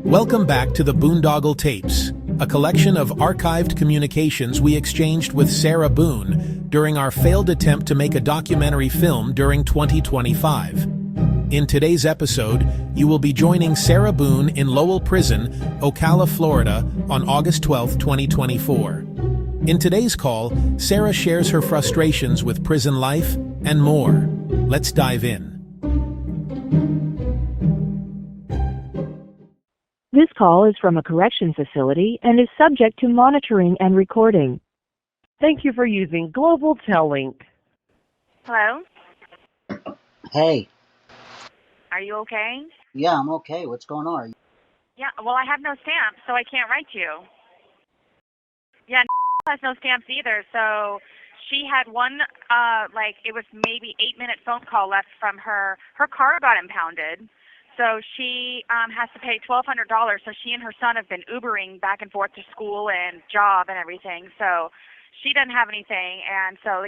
Welcome back to the Boondoggle Tapes, a collection of archived communications we exchanged with Sarah Boone during our failed attempt to make a documentary film during 2025. In today's episode, you will be joining Sarah Boone in Lowell Prison, Ocala, Florida, on August 12, 2024. In today's call, Sarah shares her frustrations with prison life and more. Let's dive in. This call is from a correction facility and is subject to monitoring and recording. Thank you for using Global Tellink. Hello? Hey. Are you okay? Yeah, I'm okay. What's going on? Yeah, well, I have no stamps, so I can't write you. Yeah, has no stamps either, so she had one, it was maybe 8-minute phone call left from her. Her car got impounded. So she has to pay $1,200. So she and her son have been Ubering back and forth to school and job and everything. So she doesn't have anything, and so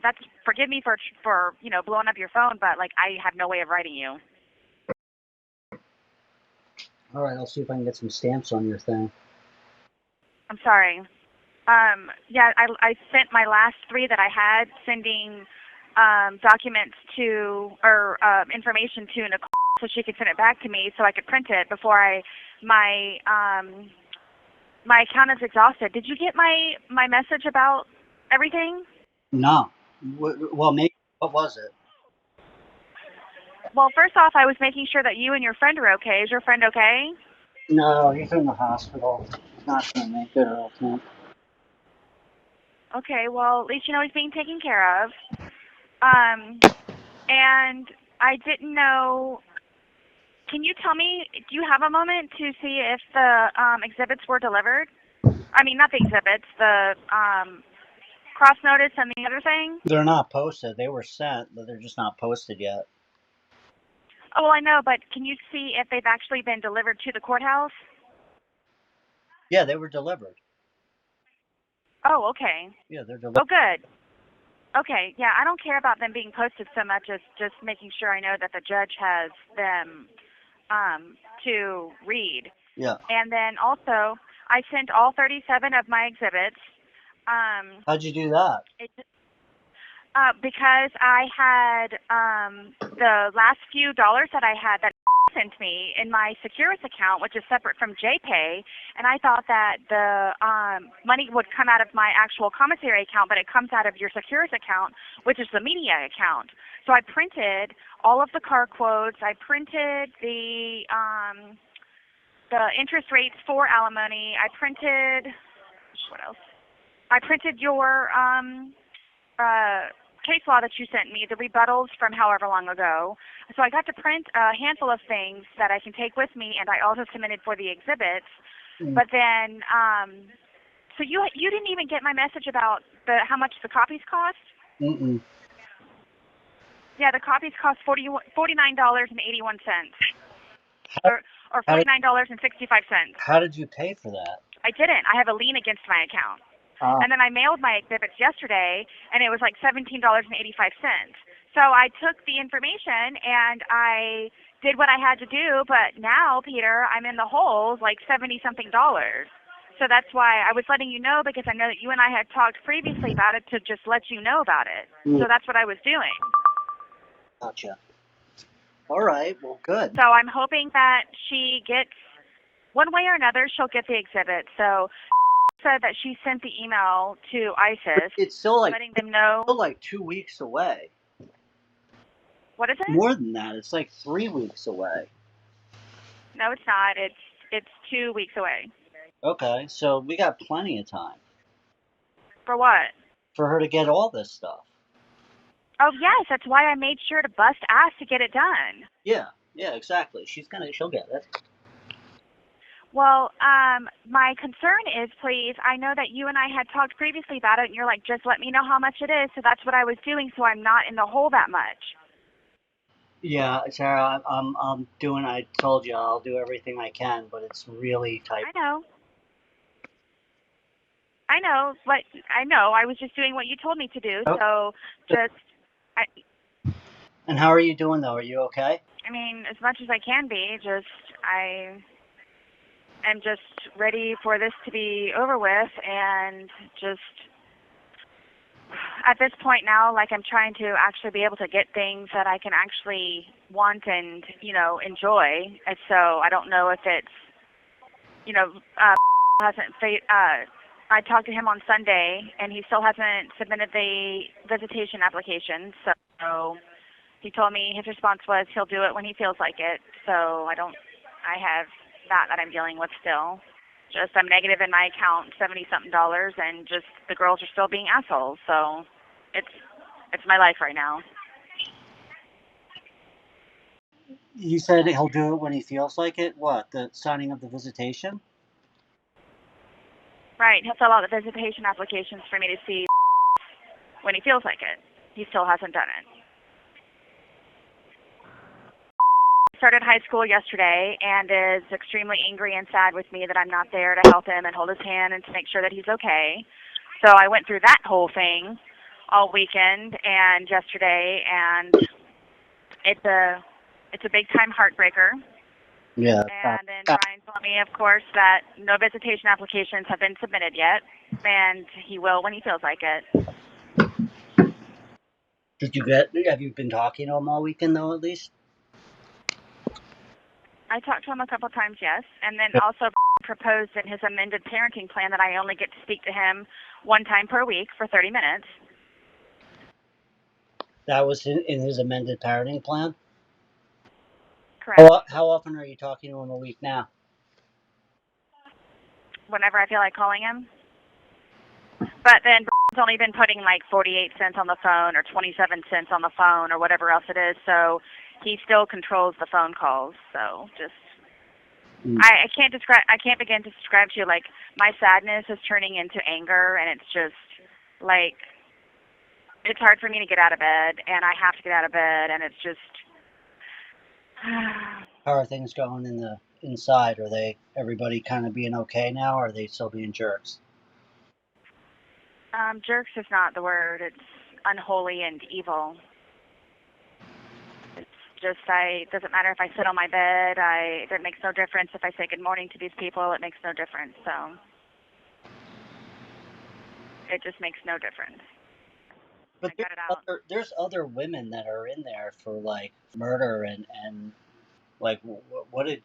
that's forgive me for blowing up your phone, but I have no way of writing you. All right, I'll see if I can get some stamps on your thing. I'm sorry. I sent my last 3 that I had sending documents to or information to Nicole so she could send it back to me so I could print it before my account is exhausted. Did you get my message about everything? No. Well, maybe. What was it? Well, first off, I was making sure that you and your friend are okay. Is your friend okay? No, he's in the hospital. He's not going to make it, I think. Okay, well, at least you know he's being taken care of. And I didn't know, can you tell me, do you have a moment to see if the exhibits were delivered? I mean, not the exhibits, the cross notice and the other thing? They're not posted. They were sent, but they're just not posted yet. Oh, well, I know, but can you see if they've actually been delivered to the courthouse? Yeah, they were delivered. Oh, okay. Yeah, they're delivered. Oh, good. Okay, yeah, I don't care about them being posted so much as just making sure I know that the judge has them to read. Yeah. And then also, I sent all 37 of my exhibits. How'd you do that? Because I had the last few dollars that I had that sent me in my Securus account, which is separate from JPay, and I thought that the money would come out of my actual commissary account, but it comes out of your Securus account, which is the media account. So I printed all of the car quotes. I printed the interest rates for alimony. I printed what else? I printed your case law that you sent me, the rebuttals from however long ago. So I got to print a handful of things that I can take with me, and I also submitted for the exhibits. But then, so you didn't even get my message about how much the copies cost? Mm-mm. Yeah, the copies cost $49.81, or $49.65. How did you pay for that? I didn't. I have a lien against my account. And then I mailed my exhibits yesterday, and it was like $17.85. So I took the information, and I did what I had to do, but now, Peter, I'm in the hole, like $70-something. So that's why I was letting you know, because I know that you and I had talked previously about it to just let you know about it. So that's what I was doing. Gotcha. All right, well, good. So I'm hoping that she gets, one way or another, she'll get the exhibit. So said that she sent the email to ISIS, It's still letting them know. Still like 2 weeks away. What is it? More than that. It's like 3 weeks away. No, it's not. It's 2 weeks away. Okay, so we got plenty of time. For what? For her to get all this stuff. Oh yes, that's why I made sure to bust ass to get it done. Yeah, exactly. She'll get it. Well, my concern is, please, I know that you and I had talked previously about it, and you're like, just let me know how much it is, so that's what I was doing, so I'm not in the hole that much. Yeah, Sarah, I'm doing, I told you I'll do everything I can, but it's really tight. I know, but I was just doing what you told me to do, so just... And how are you doing, though? Are you okay? I mean, as much as I can be. Just I am just ready for this to be over with, and just at this point now, like I'm trying to actually be able to get things that I can actually want and enjoy. And so I don't know if it's hasn't. I talked to him on Sunday, and he still hasn't submitted the visitation application. So he told me his response was he'll do it when he feels like it. So I have that I'm dealing with still. Just I'm negative in my account, $70-something, and just the girls are still being assholes. So it's my life right now. You said he'll do it when he feels like it. What? The signing of the visitation? Right. He'll fill out the visitation applications for me to see when he feels like it. He still hasn't done it. Started high school yesterday and is extremely angry and sad with me that I'm not there to help him and hold his hand and to make sure that he's okay. So I went through that whole thing all weekend and yesterday, and it's a big time heartbreaker. Yeah. And then Brian told me, of course, that no visitation applications have been submitted yet, and he will when he feels like it. Have you been talking to him all weekend, though, at least? I talked to him a couple times, yes, and then also proposed in his amended parenting plan that I only get to speak to him one time per week for 30 minutes. That was in his amended parenting plan? Correct. How often are you talking to him a week now? Whenever I feel like calling him. But then he's only been putting like 48 cents on the phone or 27 cents on the phone or whatever else it is, so he still controls the phone calls. So just I can't begin to describe to you, like, my sadness is turning into anger, and it's just like it's hard for me to get out of bed, and I have to get out of bed, and it's just How are things going inside? Are everybody kind of being okay now, or are they still being jerks? jerks is not the word. It's unholy and evil. It's just it doesn't matter if I sit on my bed. It makes no difference if I say good morning to these people. It makes no difference. So it just makes no difference. But I got it out. there's other women that are in there for like murder and like what did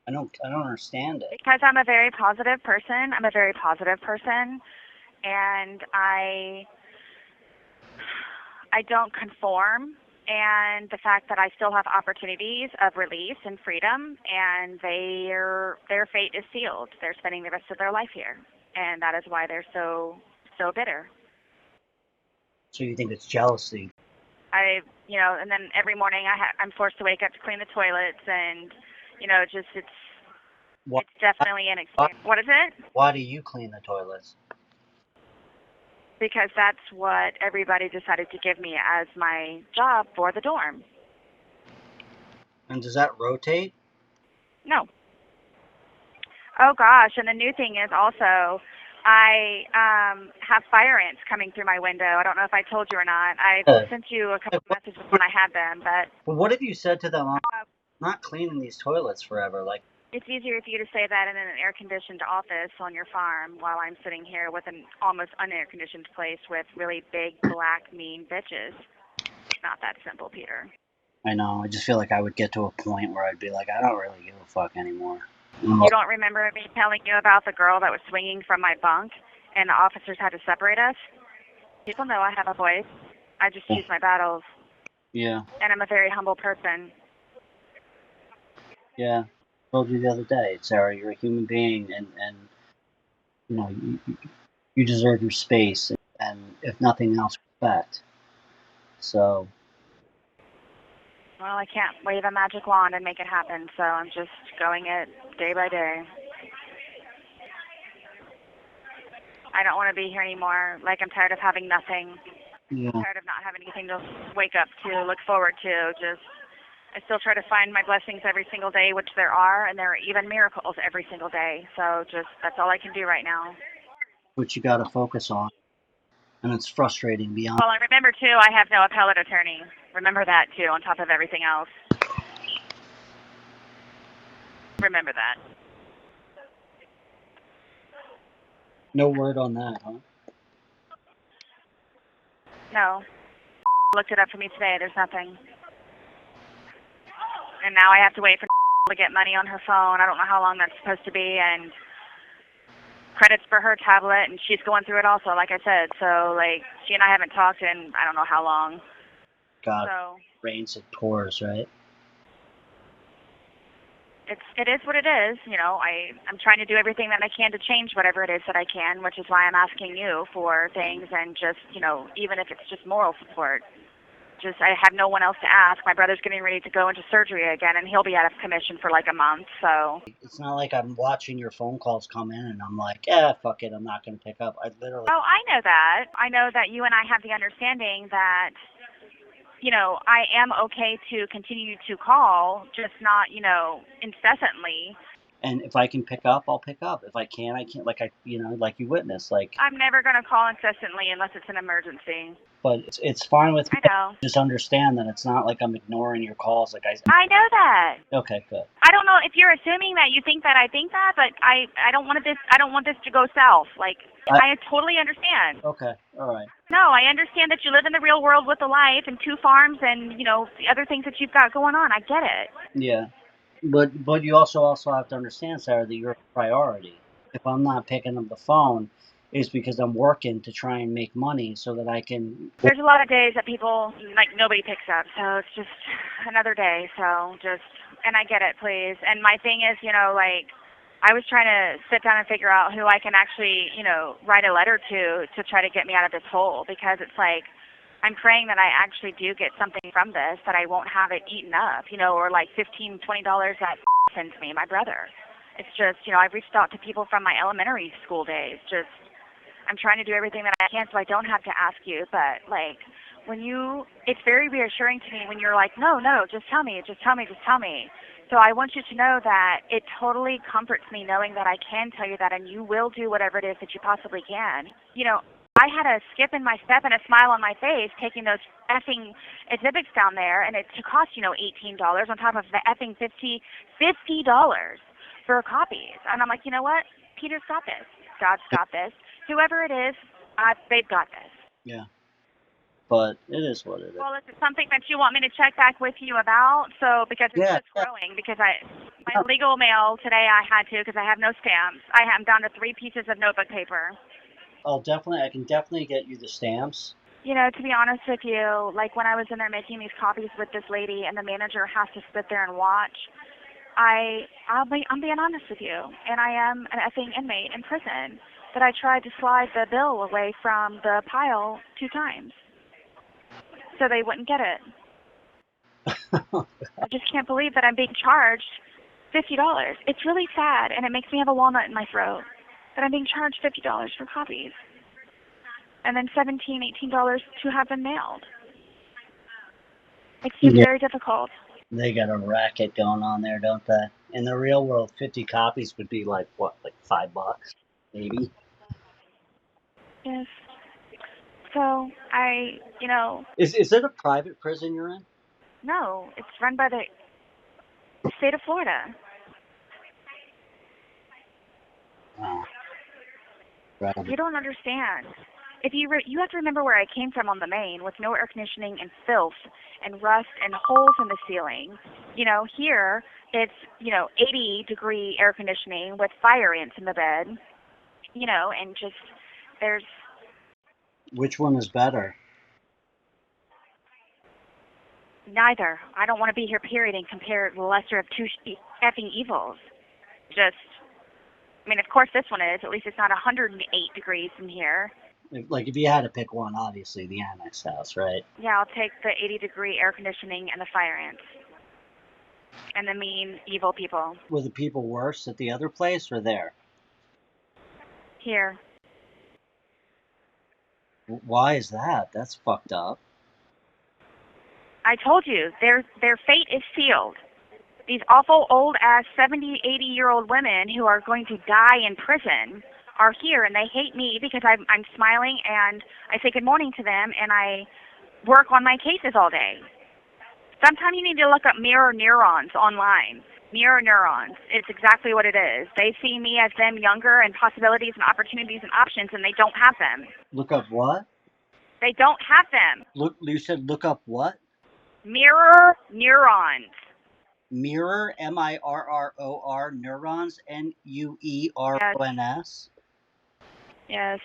I don't understand it. Because I'm a very positive person. I'm a very positive person, and I don't conform. And the fact that I still have opportunities of release and freedom, and their fate is sealed. They're spending the rest of their life here, and that is why they're so bitter. So you think it's jealousy? And then every morning I'm forced to wake up to clean the toilets, and it's definitely an experience. What is it? Why do you clean the toilets? Because that's what everybody decided to give me as my job for the dorm. And does that rotate? No. Oh gosh, and the new thing is also I have fire ants coming through my window. I don't know if I told you or not. I sent you a couple of messages when I had them, but Well, what have you said to them? I'm not cleaning these toilets forever. Like, it's easier for you to say that in an air-conditioned office on your farm while I'm sitting here with an almost unair-conditioned place with really big, black, mean bitches. It's not that simple, Peter. I know. I just feel like I would get to a point where I'd be like, I don't really give a fuck anymore. You don't remember me telling you about the girl that was swinging from my bunk and the officers had to separate us? People know I have a voice. I just choose my battles. Yeah. And I'm a very humble person. Yeah. I told you the other day, Sarah, you're a human being, and you know, you deserve your space, and if nothing else, respect. So. Well, I can't wave a magic wand and make it happen, so I'm just going it day by day. I don't want to be here anymore. Like, I'm tired of having nothing. Yeah. I'm tired of not having anything to wake up to, look forward to. I still try to find my blessings every single day, which there are, and there are even miracles every single day. So that's all I can do right now. Which you got to focus on. And it's frustrating beyond. Well, I remember, too, I have no appellate attorney. Remember that, too, on top of everything else. Remember that. No word on that, huh? No. Looked it up for me today. There's nothing. And now I have to wait for to get money on her phone. I don't know how long that's supposed to be, and credits for her tablet, and she's going through it also, like I said. So, like, she and I haven't talked in I don't know how long. God, So rains it pours, right? it is what it is. You know, I'm trying to do everything that I can to change whatever it is that I can, which is why I'm asking you for things, and just, you know, even if it's just moral support. Just, I have no one else to ask. My brother's getting ready to go into surgery again, and he'll be out of commission for like a month, so. It's not like I'm watching your phone calls come in and I'm like, yeah, fuck it, I'm not going to pick up. I literally... Oh, I know that. I know that you and I have the understanding that, you know, I am okay to continue to call, just not, you know, incessantly. And if I can pick up, I'll pick up. If I can't, I can't. Like like you witnessed, like. I'm never going to call incessantly unless it's an emergency. But it's fine with me. I know. Just understand that it's not like I'm ignoring your calls. Like I know that. Okay, good. I don't know if you're assuming that you think that I think that, but I don't want this to go south. Like, I totally understand. Okay, all right. No, I understand that you live in the real world with a life and 2 farms and, you know, the other things that you've got going on. I get it. Yeah. But you also have to understand, Sarah, that you're a priority. If I'm not picking up the phone, it's because I'm working to try and make money so that I can... There's a lot of days that people, like, nobody picks up, so it's just another day, so just, and I get it, please. And my thing is, you know, like, I was trying to sit down and figure out who I can actually, you know, write a letter to try to get me out of this hole, because it's like, I'm praying that I actually do get something from this, that I won't have it eaten up, you know, or like $15, $20 that sends me, my brother. It's just, you know, I've reached out to people from my elementary school days. Just, I'm trying to do everything that I can so I don't have to ask you. But, like, it's very reassuring to me when you're like, no, just tell me. So I want you to know that it totally comforts me knowing that I can tell you that, and you will do whatever it is that you possibly can. You know, I had a skip in my step and a smile on my face taking those effing exhibits down there, and it cost, you know, $18 on top of the effing $50 for copies. And I'm like, you know what? Peter's got this. God's got this. Whoever it is, they've got this. Yeah. But it is what it is. Well, is it something that you want me to check back with you about? So, because it's just growing. Because my legal mail today I had to, because I have no stamps. I'm down to 3 pieces of notebook paper. I can definitely get you the stamps. You know, to be honest with you, like when I was in there making these copies with this lady and the manager has to sit there and watch, I'm being honest with you, and I am an effing inmate in prison, that I tried to slide the bill away from the pile 2 times so they wouldn't get it. I just can't believe that I'm being charged $50. It's really sad, and it makes me have a walnut in my throat that I'm being charged $50 for copies, and then $17, $18 to have them mailed. It's just very difficult. They got a racket going on there, don't they? In the real world, 50 copies would be like, what, like $5, maybe? Yes. So, you know... Is it a private prison you're in? No, it's run by the state of Florida. Oh. Right. You don't understand. If you have to remember where I came from on the main, with no air conditioning and filth and rust and holes in the ceiling. You know, here it's, you know, 80-degree air conditioning with fire ants in the bed. You know, and just there's... Which one is better? Neither. I don't want to be here, period, and compare the lesser of 2 effing evils. Just, I mean, of course this one is. At least it's not 108 degrees in here. If you had to pick one, obviously the annex house, right? Yeah, I'll take the 80-degree air conditioning and the fire ants. And the mean, evil people. Were the people worse at the other place or there? Here. Why is that? That's fucked up. I told you, their fate is sealed. These awful old-ass 70, 80-year-old women who are going to die in prison are here, and they hate me because I'm smiling, and I say good morning to them, and I work on my cases all day. Sometimes you need to look up mirror neurons online. Mirror neurons. It's exactly what it is. They see me as them younger and possibilities and opportunities and options, and they don't have them. Look up what? They don't have them. You said look up what? Mirror neurons. Mirror, MIRROR, neurons, NUERONS. Yes.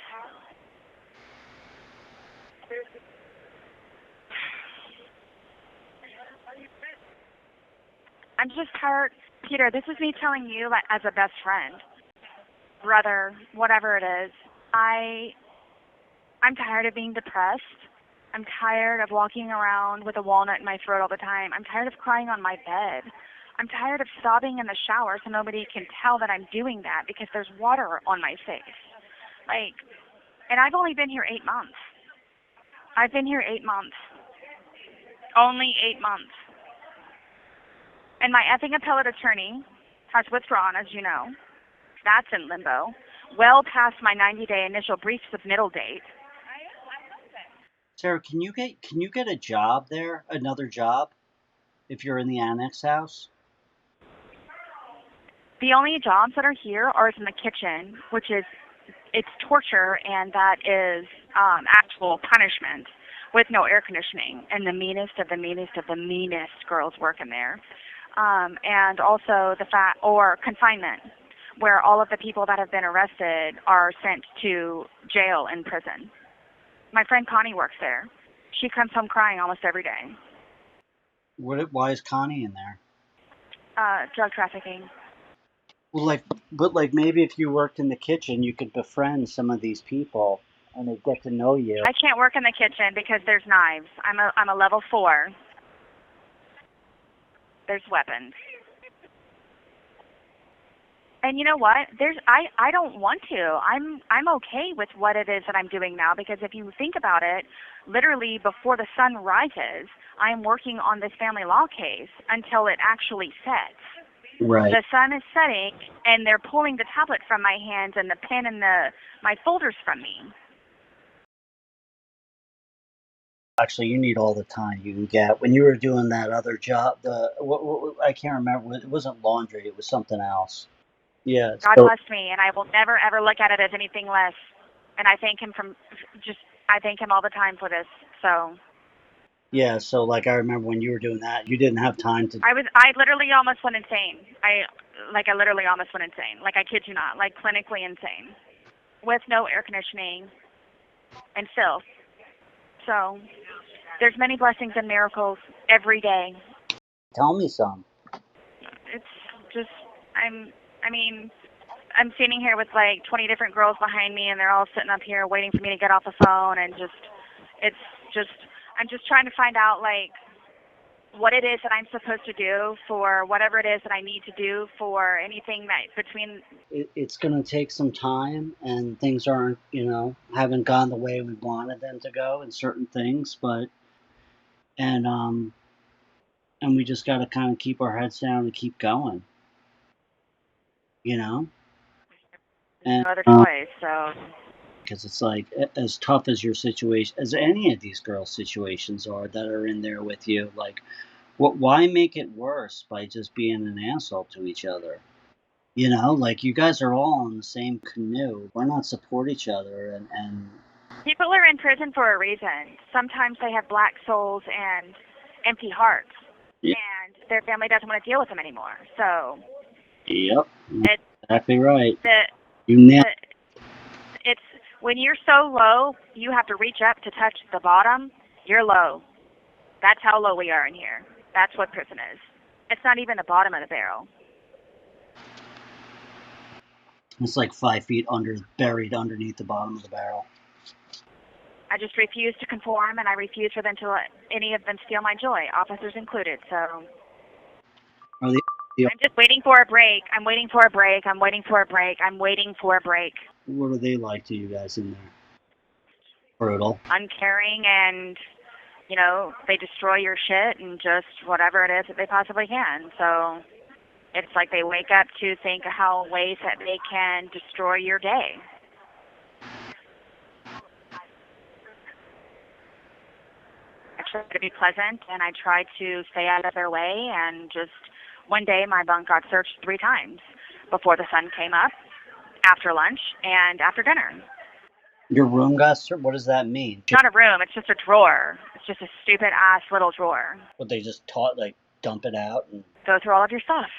I'm just tired. Peter, this is me telling you like, as a best friend, brother, whatever it is. I'm tired of being depressed. I'm tired of walking around with a walnut in my throat all the time. I'm tired of crying on my bed. I'm tired of sobbing in the shower so nobody can tell that I'm doing that because there's water on my face. And I've only been here 8 months. I've been here 8 months. Only 8 months. And my effing appellate attorney has withdrawn, as you know. That's in limbo. Well past my 90-day initial brief submittal date. Sarah, can you get a job there? Another job? If you're in the annex house? The only jobs that are here are in the kitchen, which is, it's torture, and that is actual punishment with no air conditioning. And the meanest of the meanest of the meanest girls work in there. And also or confinement, where all of the people that have been arrested are sent to jail and prison. My friend Connie works there. She comes home crying almost every day. Why is Connie in there? Drug trafficking. Well, but maybe if you worked in the kitchen, you could befriend some of these people, and they get to know you. I can't work in the kitchen because there's knives. I'm a level 4. There's weapons. And you know what? I don't want to. I'm okay with what it is that I'm doing now, because if you think about it, literally before the sun rises, I'm working on this family law case until it actually sets. Right. The sun is setting, and they're pulling the tablet from my hands and the pen and my folders from me. Actually, you need all the time you can get. When you were doing that other job, I can't remember. It wasn't laundry. It was something else. Yeah. God bless me, and I will never ever look at it as anything less. And I thank him I thank him all the time for this. So. Yeah. So I remember when you were doing that, you didn't have time to. I literally almost went insane. I literally almost went insane. I kid you not. Clinically insane, with no air conditioning, and filth. So, there's many blessings and miracles every day. Tell me some. It's just, I'm sitting here with 20 different girls behind me, and they're all sitting up here waiting for me to get off the phone, and I'm just trying to find out, what it is that I'm supposed to do for whatever it is that I need to do for anything that between. It's going to take some time, and things aren't, haven't gone the way we wanted them to go in certain things, and we just got to kind of keep our heads down and keep going, And no other choice, so. Because it's as tough as your situation, as any of these girls' situations are that are in there with you, why make it worse by just being an asshole to each other? You guys are all in the same canoe. Why not support each other and People are in prison for a reason. Sometimes they have black souls and empty hearts, and their family doesn't want to deal with them anymore. So. Yep, exactly right. You nailed. It's when you're so low, you have to reach up to touch the bottom. You're low. That's how low we are in here. That's what prison is. It's not even the bottom of the barrel. It's 5 feet buried underneath the bottom of the barrel. I just refuse to conform, and I refuse for them to let any of them steal my joy, officers included. So I'm just waiting for a break. I'm waiting for a break. I'm waiting for a break. I'm waiting for a break. What are they like to you guys in there? Brutal. Uncaring, and they destroy your shit and just whatever it is that they possibly can. So it's they wake up to think of how ways that they can destroy your day. tried to be pleasant, and I tried to stay out of their way, and just one day my bunk got searched 3 times before the sun came up, after lunch, and after dinner. Your room got searched? What does that mean? It's not a room, it's just a drawer. It's just a stupid-ass little drawer. What, they just taught, like, dump it out? And Go through all of your stuff.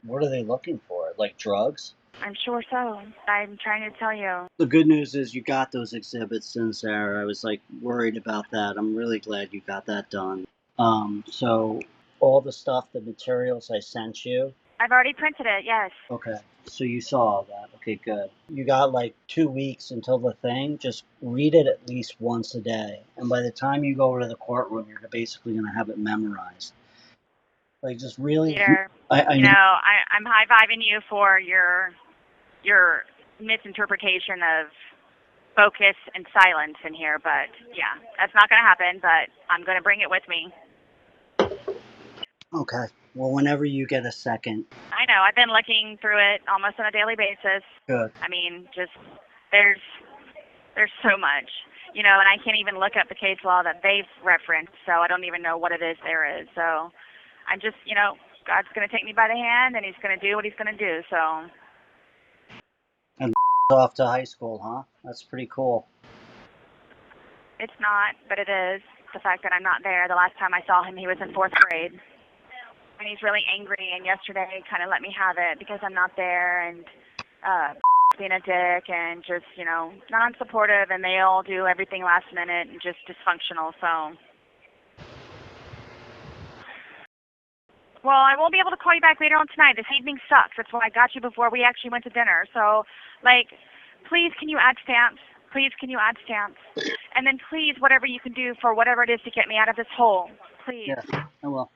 what are they looking for? Like drugs? I'm sure so. I'm trying to tell you. The good news is you got those exhibits in, Sarah. I was, like, worried about that. I'm really glad you got that done. So all the stuff, the materials I sent you. I've already printed it, yes. Okay. So you saw all that. Okay, good. You got like 2 weeks until the thing. Just read it at least once a day. And by the time you go over to the courtroom, you're basically going to have it memorized. Like, just really... Peter, I know. I'm high-fiving you for your misinterpretation of focus and silence in here, but yeah, that's not going to happen, but I'm going to bring it with me. Okay. Well, whenever you get a second. I know. I've been looking through it almost on a daily basis. Good. I mean, just there's so much, and I can't even look up the case law that they've referenced, so I don't even know what it is there is. So I'm just, God's going to take me by the hand, and he's going to do what he's going to do, so. And off to high school, huh? That's pretty cool. It's not, but it is. The fact that I'm not there. The last time I saw him, he was in 4th grade. And he's really angry, and yesterday kind of let me have it because I'm not there, and being a dick and just, non-supportive, and they all do everything last minute and just dysfunctional, so. Well, I won't be able to call you back later on tonight. This evening sucks. That's why I got you before we actually went to dinner. So, please can you add stamps? Please can you add stamps? And then please, whatever you can do for whatever it is to get me out of this hole. Please. Yes, I will.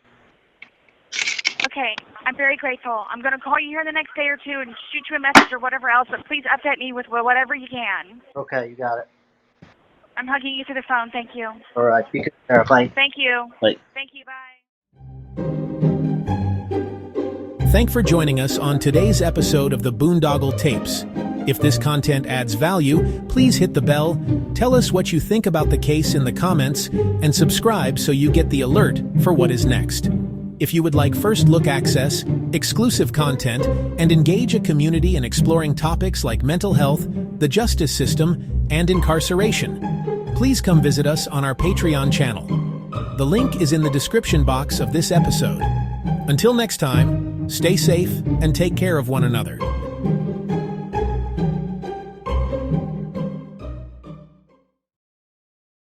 Okay, I'm very grateful. I'm going to call you here the next day or two and shoot you a message or whatever else, but please update me with whatever you can. Okay, you got it. I'm hugging you through the phone. Thank you. All right, be good, Sarah. Bye. Thank you. Bye. Thank you. Bye. Thanks for joining us on today's episode of the Boondoggle Tapes. If this content adds value, please hit the bell, tell us what you think about the case in the comments, and subscribe so you get the alert for what is next. If you would like first look access, exclusive content, and engage a community in exploring topics like mental health, the justice system, and incarceration, please come visit us on our Patreon channel. The link is in the description box of this episode. Until next time, stay safe and take care of one another.